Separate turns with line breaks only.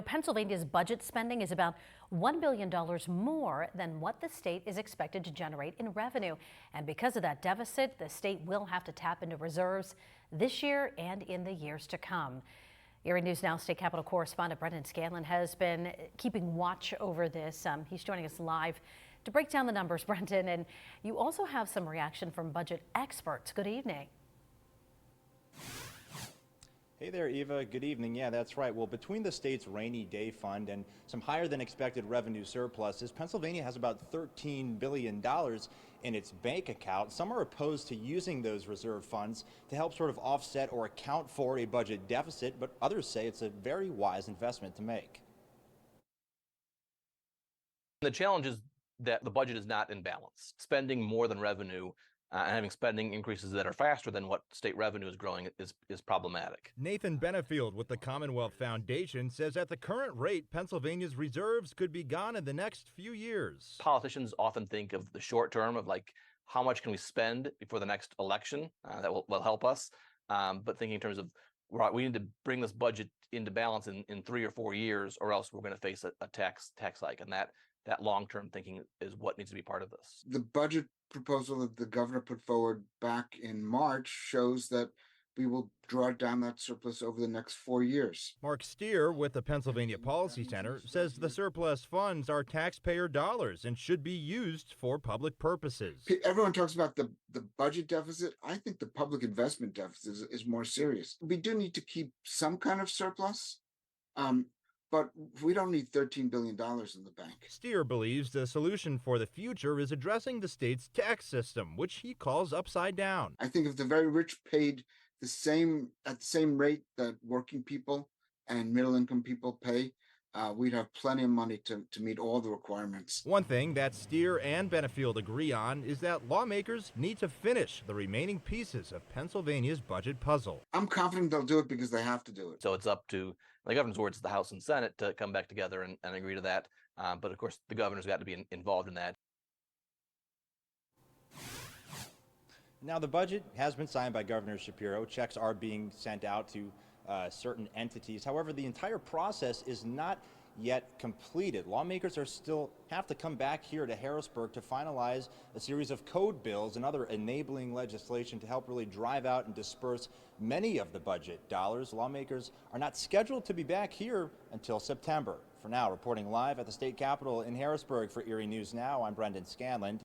Pennsylvania's budget spending is about $1 billion more than what the state is expected to generate in revenue. And because of that deficit, the state will have to tap into reserves this year and in the years to come. Erie News Now state capitol correspondent Brendan Scanlon has been keeping watch over this. He's joining us live to break down the numbers, Brendan. And you also have some reaction from budget experts. Good evening.
Hey there, Eva. Good evening. Yeah, that's right. Well, between the state's rainy day fund and some higher than expected revenue surpluses, Pennsylvania has about $13 billion in its bank account. Some are opposed to using those reserve funds to help sort of offset or account for a budget deficit, but others say it's a very wise investment to make.
The challenge is that the budget is not in balance. Spending more than revenue and having spending increases that are faster than what state revenue is growing is problematic.
Nathan Benefield with the Commonwealth Foundation says at the current rate, Pennsylvania's reserves could be gone in the next few years.
Politicians often think of the short term of like, how much can we spend before the next election that will help us. But thinking in terms of, right, we need to bring this budget into balance in 3 or 4 years, or else we're going to face a tax hike. And that long-term thinking is what needs to be part of this.
The budget proposal that the governor put forward back in March shows that we will draw down that surplus over the next 4 years.
Mark Steer with the Pennsylvania Policy Center says the surplus funds are taxpayer dollars and should be used for public purposes.
Everyone talks about the budget deficit. I think the public investment deficit is more serious. We do need to keep some kind of surplus. But we don't need $13 billion in the bank.
Steer believes the solution for the future is addressing the state's tax system, which he calls upside down.
I think if the very rich paid at the same rate that working people and middle-income people pay, we'd have plenty of money to meet all the requirements.
One thing that Steer and Benefield agree on is that lawmakers need to finish the remaining pieces of Pennsylvania's budget puzzle.
I'm confident they'll do it because they have to do it.
So it's up to the governor's words, the House and Senate, to come back together and agree to that. But of course, the governor's got to be involved in that.
Now, the budget has been signed by Governor Shapiro. Checks are being sent out to certain entities. However, the entire process is not yet completed. Lawmakers are still have to come back here to Harrisburg to finalize a series of code bills and other enabling legislation to help really drive out and disperse many of the budget dollars. Lawmakers are not scheduled to be back here until September. For now, reporting live at the state capitol in Harrisburg for Erie News Now, I'm Brendan Scanlon.